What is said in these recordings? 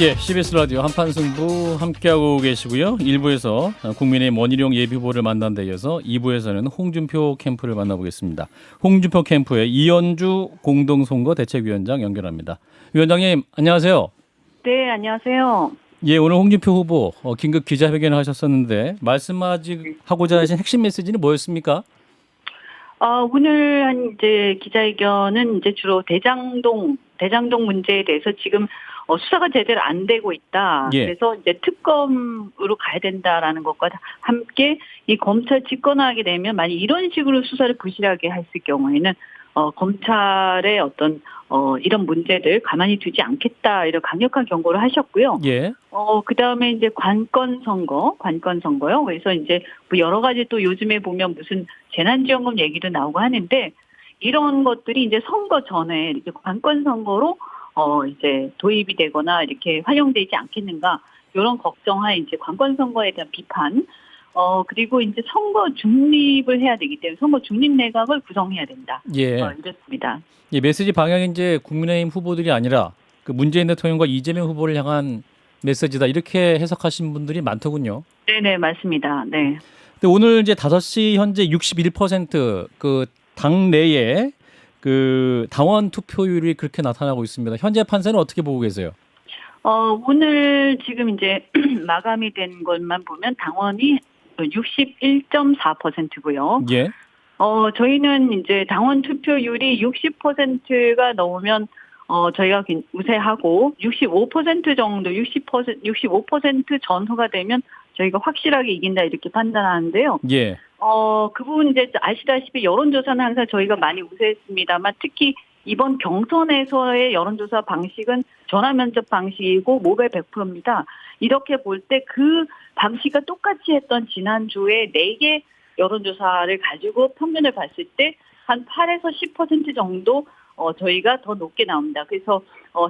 예, CBS 라디오 한판승부 함께하고 계시고요. 1부에서 국민의 원희룡 예비후보를 만난 데 이어서 2부에서는 홍준표 캠프를 만나보겠습니다. 홍준표 캠프의 이현주 공동선거 대책위원장 연결합니다. 위원장님, 안녕하세요. 네, 안녕하세요. 예, 오늘 홍준표 후보 긴급 기자회견을 하셨었는데 말씀하고자 하신 핵심 메시지는 뭐였습니까? 오늘 이제 기자회견은 이제 주로 대장동 문제에 대해서 지금 수사가 제대로 안 되고 있다. 예. 그래서 이제 특검으로 가야 된다라는 것과 함께 이 검찰 집권하게 되면 만약 이런 식으로 수사를 부실하게 했을 경우에는 검찰의 어떤 이런 문제들 가만히 두지 않겠다 이런 강력한 경고를 하셨고요. 예. 그다음에 이제 관건 선거요. 그래서 이제 뭐 여러 가지 또 요즘에 보면 무슨 재난지원금 얘기도 나오고 하는데 이런 것들이 이제 선거 전에 이렇게 관건 선거로 이제 도입이 되거나 이렇게 활용되지 않겠는가 이런 걱정하에 이제 관건 선거에 대한 비판. 그리고 이제 선거 중립을 해야 되기 때문에 선거 중립 내각을 구성해야 된다. 예. 이렇습니다. 예, 메시지 방향이 이제 국민의힘 후보들이 아니라 그 문재인 대통령과 이재명 후보를 향한 메시지다 이렇게 해석하신 분들이 많더군요. 네네, 맞습니다. 네. 근데 오늘 이제 5시 현재 61%그 당내에 그 당원 투표율이 그렇게 나타나고 있습니다. 현재 판세는 어떻게 보고 계세요? 오늘 지금 이제 마감이 된 것만 보면 당원이 61.4%고요. 예. 저희는 이제 당원 투표율이 60%가 넘으면 저희가 우세하고 65% 정도 65% 전후가 되면 저희가 확실하게 이긴다 이렇게 판단하는데요. 예. 그 부분 이제 아시다시피 여론조사는 항상 저희가 많이 우세했습니다만 특히 이번 경선에서의 여론조사 방식은 전화면접 방식이고 모바일 100%입니다. 이렇게 볼 때 그 방식과 똑같이 했던 지난주에 4개 여론조사를 가지고 평균을 봤을 때 한 8에서 10% 정도 저희가 더 높게 나옵니다. 그래서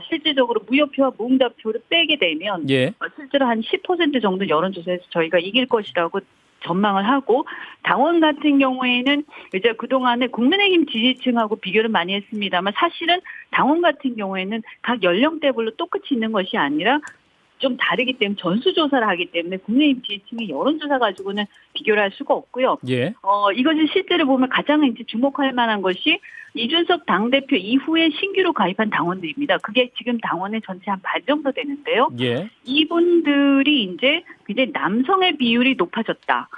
실질적으로 무효표와 무응답표를 빼게 되면 예. 실제로 한 10% 정도 여론조사에서 저희가 이길 것이라고 전망을 하고 당원 같은 경우에는 이제 그동안에 국민의힘 지지층하고 비교를 많이 했습니다만 사실은 당원 같은 경우에는 각 연령대별로 똑같이 있는 것이 아니라 좀 다르기 때문에 전수조사를 하기 때문에 국민의힘 지지층의 여론조사 가지고는 비교를 할 수가 없고요. 예. 이것이 실제로 보면 가장 이제 주목할 만한 것이 이준석 당대표 이후에 신규로 가입한 당원들입니다. 그게 지금 당원의 전체 한 반 정도 되는데요. 예. 이분들이 이제 굉장히 남성의 비율이 높아졌다.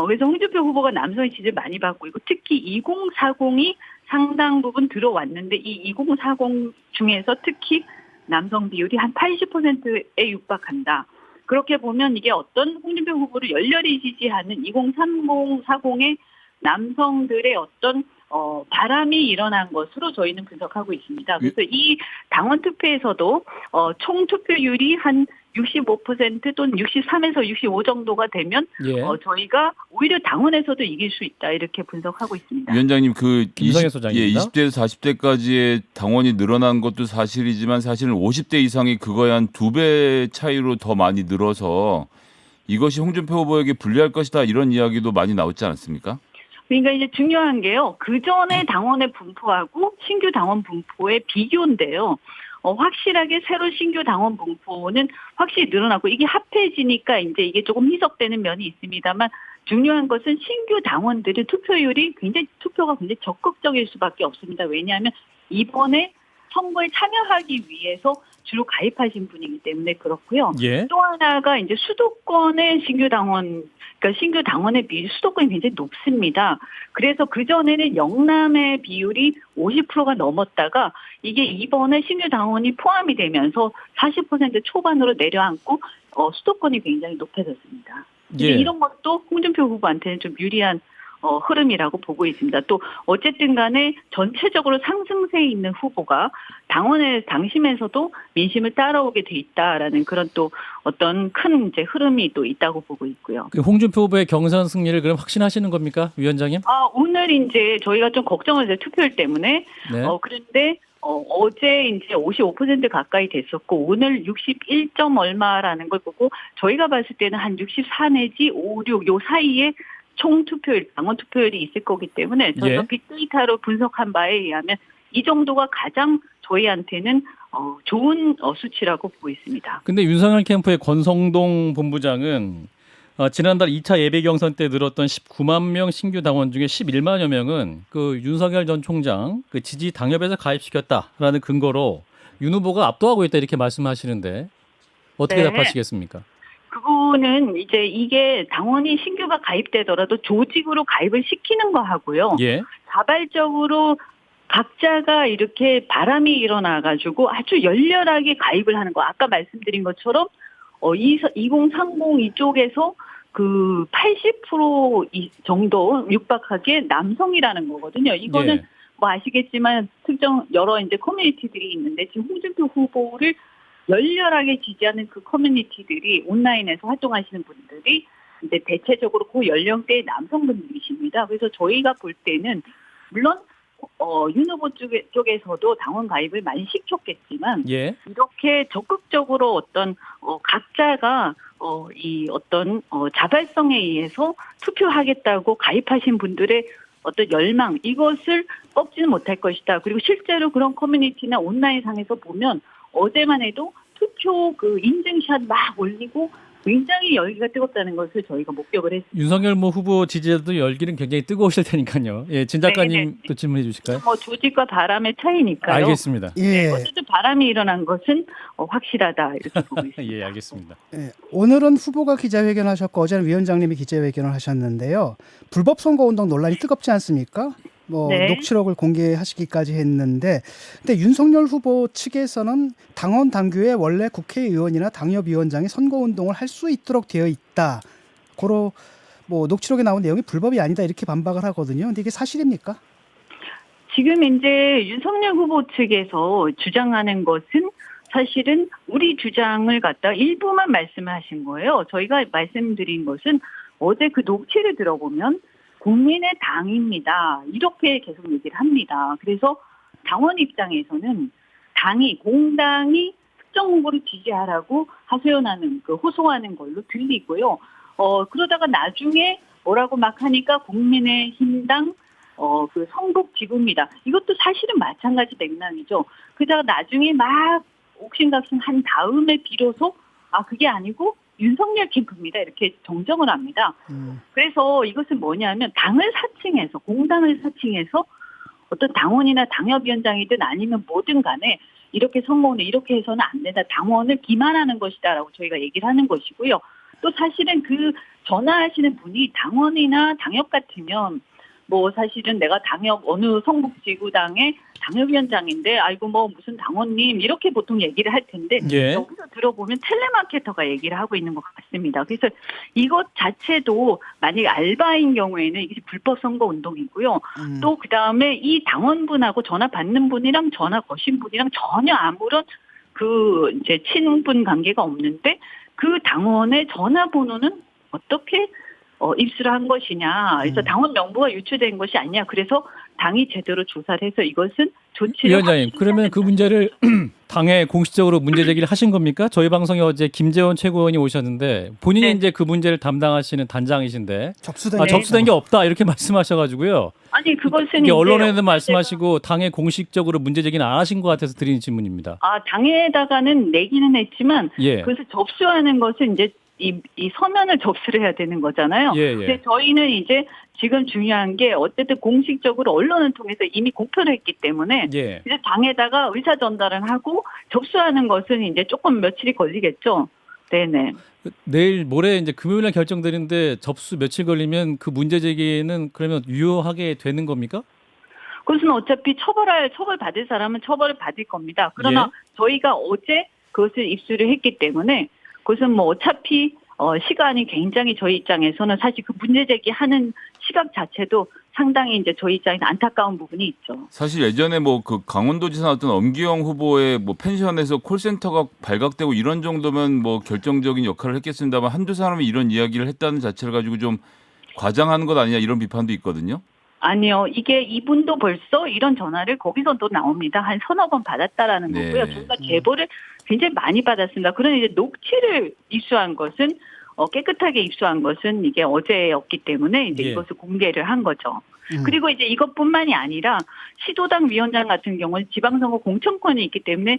그래서 홍준표 후보가 남성의 지지를 많이 받고 있고 특히 2040이 상당 부분 들어왔는데 이 2040 중에서 특히 남성 비율이 한 80%에 육박한다. 그렇게 보면 이게 어떤 홍준표 후보를 열렬히 지지하는 2030, 40의 남성들의 어떤 바람이 일어난 것으로 저희는 분석하고 있습니다. 그래서 이 당원 투표에서도 총 투표율이 한 65% 또는 63에서 65 정도가 되면 예. 저희가 오히려 당원에서도 이길 수 있다 이렇게 분석하고 있습니다. 위원장님 김성애 소장입니다. 20대에서 40대까지의 당원이 늘어난 것도 사실이지만 사실은 50대 이상이 그거에 한 2배 차이로 더 많이 늘어서 이것이 홍준표 후보에게 불리할 것이다 이런 이야기도 많이 나오지 않았습니까? 그러니까 이제 중요한 게요. 그 전에 당원의 분포하고 신규 당원 분포의 비교인데요. 확실하게 새로 신규 당원 분포는 확실히 늘어나고 이게 합해지니까 이제 이게 조금 희석되는 면이 있습니다만 중요한 것은 신규 당원들의 투표가 굉장히 적극적일 수밖에 없습니다. 왜냐하면 이번에 선거에 참여하기 위해서 주로 가입하신 분이기 때문에 그렇고요. 예. 또 하나가 이제 수도권의 신규 당원의 비율이 수도권이 굉장히 높습니다. 그래서 그전에는 영남의 비율이 50%가 넘었다가 이게 이번에 신규 당원이 포함이 되면서 40% 초반으로 내려앉고 수도권이 굉장히 높아졌습니다. 예. 이런 것도 홍준표 후보한테는 좀 유리한 흐름이라고 보고 있습니다. 또 어쨌든 간에 전체적으로 상승세에 있는 후보가 당원의 당심에서도 민심을 따라오게 돼 있다라는 그런 또 어떤 큰 이제 흐름이 또 있다고 보고 있고요. 그 홍준표 후보의 경선 승리를 그럼 확신하시는 겁니까, 위원장님? 오늘 이제 저희가 좀 걱정을 해서 투표율 때문에 네. 그런데 어제 이제 55% 가까이 됐었고 오늘 61점 얼마라는 걸 보고 저희가 봤을 때는 한 64 내지 56 요 사이에 총 투표율, 당원 투표율이 있을 거기 때문에 저희가 예. 빅데이터로 분석한 바에 의하면 이 정도가 가장 저희한테는 좋은 수치라고 보고 있습니다. 근데 윤석열 캠프의 권성동 본부장은 지난달 2차 예비 경선 때 늘었던 19만 명 신규 당원 중에 11만여 명은 그 윤석열 전 총장 그 지지 당협에서 가입시켰다라는 근거로 윤 후보가 압도하고 있다 이렇게 말씀하시는데 어떻게 네. 답하시겠습니까? 그거는 이제 이게 당원이 신규가 가입되더라도 조직으로 가입을 시키는 거 하고요. 예. 자발적으로 각자가 이렇게 바람이 일어나가지고 아주 열렬하게 가입을 하는 거. 아까 말씀드린 것처럼 2030 이쪽에서 그 80% 정도 육박하게 남성이라는 거거든요. 이거는 예. 뭐 아시겠지만 특정 여러 이제 커뮤니티들이 있는데 지금 홍준표 후보를 열렬하게 지지하는 그 커뮤니티들이 온라인에서 활동하시는 분들이 이제 대체적으로 그 연령대의 남성분들이십니다. 그래서 저희가 볼 때는 물론 윤 후보 쪽에서도 당원 가입을 많이 시켰겠지만 예. 이렇게 적극적으로 어떤 각자가 이 어떤 자발성에 의해서 투표하겠다고 가입하신 분들의 어떤 열망 이것을 꺾지는 못할 것이다. 그리고 실제로 그런 커뮤니티나 온라인 상에서 보면 어제만 해도 투표 그 인증샷 막 올리고 굉장히 열기가 뜨겁다는 것을 저희가 목격을 했습니다. 윤석열 후보 지지자들 열기는 굉장히 뜨거우실 테니까요. 예, 진 작가님 네네. 또 질문해 주실까요? 뭐 조직과 바람의 차이니까요. 알겠습니다. 예. 어쨌든 바람이 일어난 것은 확실하다 이렇게 보고 있습니다. 예, 알겠습니다. 예. 오늘은 후보가 기자회견하셨고 어제는 위원장님이 기자회견을 하셨는데요. 불법 선거운동 논란이 뜨겁지 않습니까? 네. 녹취록을 공개하시기까지 했는데, 근데 윤석열 후보 측에서는 당원 당규에 원래 국회의원이나 당협위원장이 선거운동을 할 수 있도록 되어 있다. 고로 뭐 녹취록에 나온 내용이 불법이 아니다 이렇게 반박을 하거든요. 근데 이게 사실입니까? 지금 이제 윤석열 후보 측에서 주장하는 것은 사실은 우리 주장을 갖다 일부만 말씀하신 거예요. 저희가 말씀드린 것은 어제 그 녹취를 들어보면 국민의 당입니다. 이렇게 계속 얘기를 합니다. 그래서 당원 입장에서는 공당이 특정 후보를 지지하라고 하소연하는 호소하는 걸로 들리고요. 그러다가 나중에 뭐라고 막 하니까 국민의힘당 그 성북지구입니다. 이것도 사실은 마찬가지 맥락이죠. 그러다가 나중에 막 옥신각신 한 다음에 비로소 그게 아니고 윤석열 캠프입니다. 이렇게 정정을 합니다. 그래서 이것은 뭐냐면 공당을 사칭해서 어떤 당원이나 당협위원장이든 아니면 뭐든 간에 이렇게 선거운동 이렇게 해서는 안 된다. 당원을 기만하는 것이다라고 저희가 얘기를 하는 것이고요. 또 사실은 그 전화하시는 분이 당원이나 당협 같으면 뭐 사실은 내가 어느 성북지구당의 당협위원장인데 아이고 뭐 무슨 당원님 이렇게 보통 얘기를 할 텐데 예. 여기서 들어보면 텔레마케터가 얘기를 하고 있는 것 같습니다. 그래서 이것 자체도 만약에 알바인 경우에는 이게 불법 선거 운동이고요. 또 그다음에 이 당원분하고 전화 받는 분이랑 전화 거신 분이랑 전혀 아무런 그 이제 친분 관계가 없는데 그 당원의 전화번호는 어떻게 입수를 한 것이냐. 그래서 당원 명부가 유출된 것이 아니냐. 그래서 당이 제대로 조사를 해서 이것은 조치를 위원장님, 그러면 그 문제를 당에 공식적으로 문제 제기를 하신 겁니까? 저희 방송에 어제 김재원 최고위원이 오셨는데 본인이 네. 이제 그 문제를 담당하시는 단장이신데 접수된 접수된 게 없다 이렇게 말씀하셔가지고요. 아니 그것은 이게 이제 언론에도 말씀하시고 당에 공식적으로 문제 제기는 안 하신 것 같아서 드리는 질문입니다. 당에다가는 내기는 했지만 예. 그것을 접수하는 것은 이제 이 서면을 접수를 해야 되는 거잖아요. 예, 예. 근데 저희는 이제 지금 중요한 게 어쨌든 공식적으로 언론을 통해서 이미 공표를 했기 때문에 예. 이제 당에다가 의사 전달을 하고 접수하는 것은 이제 조금 며칠이 걸리겠죠. 네네. 내일 모레 이제 금요일날 결정되는데 접수 며칠 걸리면 그 문제 제기는 그러면 유효하게 되는 겁니까? 그것은 어차피 처벌받을 사람은 처벌을 받을 겁니다. 그러나 저희가 어제 그것을 입수를 했기 때문에 그것은 뭐 어차피 시간이 굉장히 저희 입장에서는 사실 그 문제 제기하는 시각 자체도 상당히 이제 저희 입장에서 안타까운 부분이 있죠. 사실 예전에 뭐 그 강원도지사 어떤 엄기영 후보의 뭐 펜션에서 콜센터가 발각되고 이런 정도면 뭐 결정적인 역할을 했겠습니다만 한두 사람이 이런 이야기를 했다는 자체를 가지고 좀 과장하는 것 아니냐 이런 비판도 있거든요. 아니요. 이게 이분도 벌써 이런 전화를 거기서도 나옵니다. 한 서너 번 받았다라는 네. 거고요. 저희가 제보를 굉장히 많이 받았습니다. 그런데 이제 녹취를 입수한 것은 깨끗하게 입수한 것은 이게 어제였기 때문에 이제 예. 이것을 공개를 한 거죠. 그리고 이제 이것뿐만이 아니라 시도당 위원장 같은 경우는 지방선거 공천권이 있기 때문에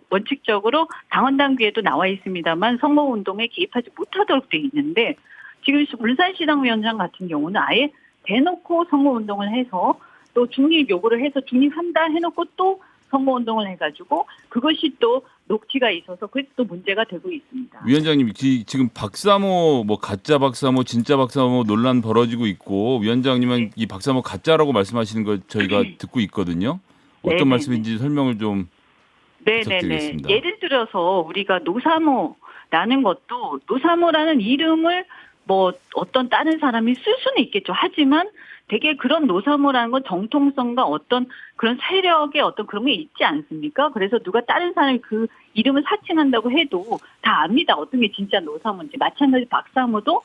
원칙적으로 당원당규에도 나와 있습니다만 선거운동에 개입하지 못하도록 돼 있는데 지금 울산시당 위원장 같은 경우는 아예 대놓고 선거운동을 해서 또 중립 요구를 해서 중립한다 해놓고 또 선거운동을 해가지고 그것이 또 녹취가 있어서 그게 또 문제가 되고 있습니다. 위원장님 지금 박사모 뭐 가짜 박사모 진짜 박사모 논란 벌어지고 있고 위원장님은 이 박사모 가짜라고 말씀하시는 걸 저희가 듣고 있거든요. 어떤 네네네. 말씀인지 설명을 좀 네네네. 부탁드리겠습니다. 예를 들어서 우리가 노사모라는 것도 노사모라는 이름을 뭐 어떤 다른 사람이 쓸 수는 있겠죠. 하지만 되게 그런 노사모라는 건 정통성과 어떤 그런 세력의 어떤 그런 게 있지 않습니까? 그래서 누가 다른 사람이 그 이름을 사칭한다고 해도 다 압니다. 어떤 게 진짜 노사모인지. 마찬가지 박사모도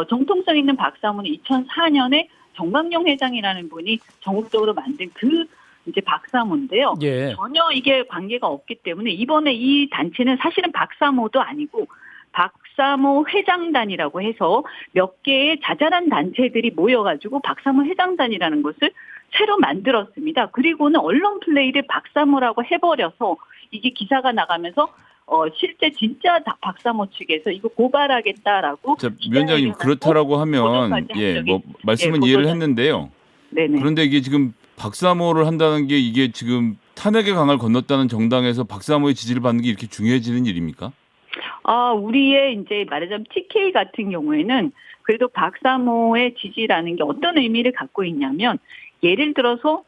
정통성 있는 박사모는 2004년에 정광용 회장이라는 분이 전국적으로 만든 그 이제 박사모인데요. 예. 전혀 이게 관계가 없기 때문에 이번에 이 단체는 사실은 박사모도 아니고 박사모 회장단이라고 해서 몇 개의 자잘한 단체들이 모여가지고 박사모 회장단이라는 것을 새로 만들었습니다. 그리고는 언론 플레이를 박사모라고 해버려서 이게 기사가 나가면서 실제 진짜 박사모 측에서 이거 고발하겠다라고. 자, 위원장님 그렇다라고 하면 뭐 말씀은 이해를 했는데요. 네네. 그런데 이게 지금 박사모를 한다는 게 이게 지금 탄핵의 강을 건넜다는 정당에서 박사모의 지지를 받는 게 이렇게 중요해지는 일입니까? 우리의 이제 말하자면 TK 같은 경우에는 그래도 박사모의 지지라는 게 어떤 의미를 갖고 있냐면 예를 들어서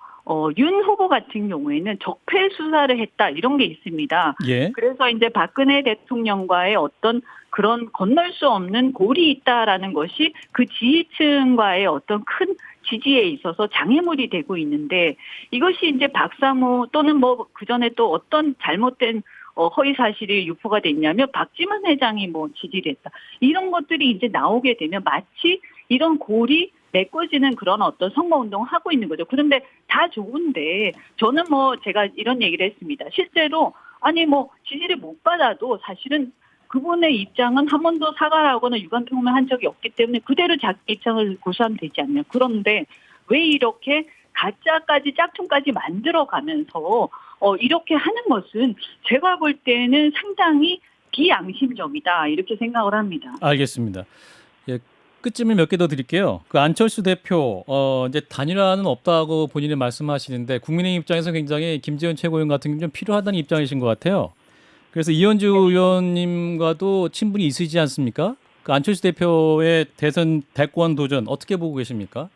윤 후보 같은 경우에는 적폐 수사를 했다 이런 게 있습니다. 예. 그래서 이제 박근혜 대통령과의 어떤 그런 건널 수 없는 골이 있다라는 것이 그 지지층과의 어떤 큰 지지에 있어서 장애물이 되고 있는데 이것이 이제 박사모 또는 뭐 그전에 또 어떤 잘못된 허위 사실이 유포가 됐냐면 박지만 회장이 뭐 지지를 했다. 이런 것들이 이제 나오게 되면 마치 이런 골이 메꿔지는 그런 어떤 선거운동을 하고 있는 거죠. 그런데 다 좋은데 저는 뭐 제가 이런 얘기를 했습니다. 실제로 아니 뭐 지지를 못 받아도 사실은 그분의 입장은 한 번도 사과를 하거나 유감표명한 적이 없기 때문에 그대로 자기 입장을 고수하면 되지 않냐. 그런데 왜 이렇게 가짜까지 짝퉁까지 만들어가면서 이렇게 하는 것은 제가 볼 때는 상당히 비양심적이다 이렇게 생각을 합니다. 알겠습니다. 예, 끝쯤에 몇 개 더 드릴게요. 그 안철수 대표 이제 단일화는 없다고 본인은 말씀하시는데 국민의힘 입장에서 굉장히 김재원 최고위원 같은 경우는 좀 필요하다는 입장이신 것 같아요. 그래서 이현주 의원님과도 친분이 있으시지 않습니까? 그 안철수 대표의 대권 도전 어떻게 보고 계십니까?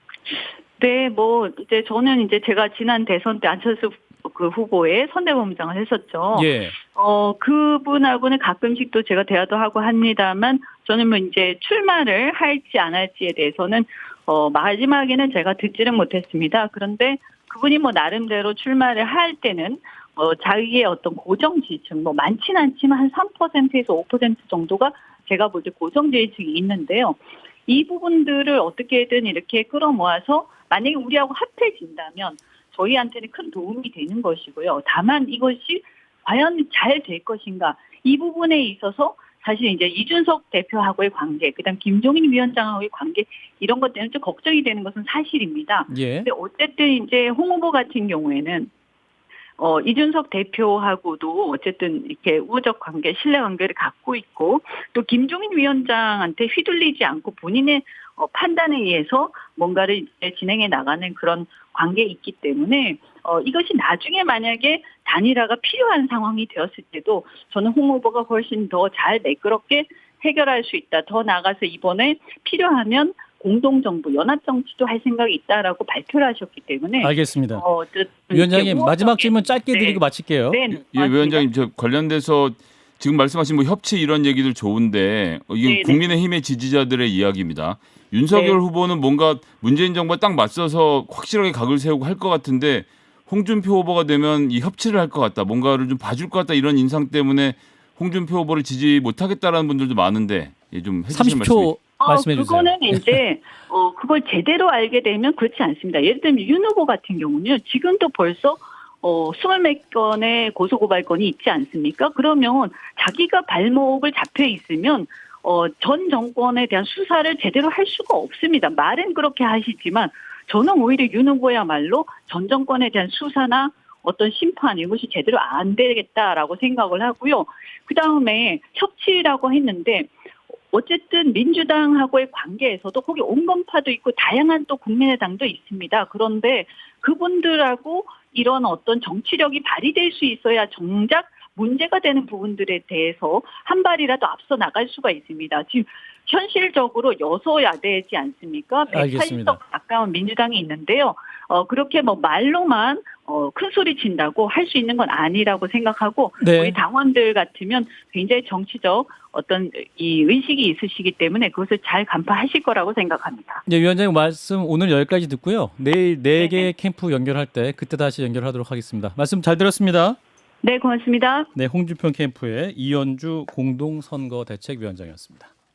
네, 뭐 이제 저는 이제 제가 지난 대선 때 안철수 그 후보의 선대본부장을 했었죠. 예. 그분하고는 가끔씩 또 제가 대화도 하고 합니다만 저는 뭐 이제 출마를 할지 안 할지에 대해서는 마지막에는 제가 듣지는 못했습니다. 그런데 그분이 뭐 나름대로 출마를 할 때는 자기의 어떤 고정 지지층 뭐 많지는 않지만 한 3%에서 5% 정도가 제가 볼 때 고정 지지층이 있는데요. 이 부분들을 어떻게든 이렇게 끌어모아서 만약에 우리하고 합해진다면 저희한테는 큰 도움이 되는 것이고요. 다만 이것이 과연 잘 될 것인가 이 부분에 있어서 사실 이제 이준석 대표하고의 관계, 그다음 김종인 위원장하고의 관계 이런 것 때문에 좀 걱정이 되는 것은 사실입니다. 예. 근데 어쨌든 이제 홍 후보 같은 경우에는 이준석 대표하고도 어쨌든 이렇게 우호적 관계, 신뢰 관계를 갖고 있고 또 김종인 위원장한테 휘둘리지 않고 본인의 판단에 의해서 뭔가를 이제 진행해 나가는 그런 관계에 있기 때문에 이것이 나중에 만약에 단일화가 필요한 상황이 되었을 때도 저는 홍 후보가 훨씬 더 잘 매끄럽게 해결할 수 있다. 더 나아가서 이번에 필요하면 공동정부, 연합정치도 할 생각이 있다라고 발표를 하셨기 때문에 알겠습니다. 위원장님 마지막 질문 짧게 드리고 마칠게요. 네, 예, 위원장님 저 관련돼서 지금 말씀하신 뭐 협치 이런 얘기들 좋은데 이게 네네. 국민의힘의 지지자들의 이야기입니다. 윤석열 네. 후보는 뭔가 문재인 정부와 딱 맞서서 확실하게 각을 세우고 할 것 같은데 홍준표 후보가 되면 이 협치를 할 것 같다. 뭔가를 좀 봐줄 것 같다. 이런 인상 때문에 홍준표 후보를 지지 못하겠다라는 분들도 많은데 좀 해주실 말씀이 30초 말씀해 주세요. 그거는 이제 그걸 제대로 알게 되면 그렇지 않습니다. 예를 들면 윤 후보 같은 경우는 지금도 벌써 20몇 건의 고소고발건이 있지 않습니까? 그러면 자기가 발목을 잡혀 있으면 전 정권에 대한 수사를 제대로 할 수가 없습니다. 말은 그렇게 하시지만 저는 오히려 윤 후보야말로 전 정권에 대한 수사나 어떤 심판 이것이 제대로 안 되겠다라고 생각을 하고요. 그다음에 협치라고 했는데 어쨌든 민주당하고의 관계에서도 거기 온건파도 있고 다양한 또 국민의당도 있습니다. 그런데 그분들하고 이런 어떤 정치력이 발휘될 수 있어야 정작 문제가 되는 부분들에 대해서 한 발이라도 앞서 나갈 수가 있습니다. 지금 현실적으로 여소야대지 않습니까? 180석 가까운 민주당이 있는데요. 그렇게 뭐 말로만 큰 소리 친다고 할 수 있는 건 아니라고 생각하고 네. 우리 당원들 같으면 굉장히 정치적 어떤 이 의식이 있으시기 때문에 그것을 잘 간파하실 거라고 생각합니다. 네, 위원장님 말씀 오늘 여기까지 듣고요. 내일 4개 캠프 연결할 때 그때 다시 연결하도록 하겠습니다. 말씀 잘 들었습니다. 네, 고맙습니다. 네, 홍준표 캠프의 이현주 공동선거대책위원장이었습니다.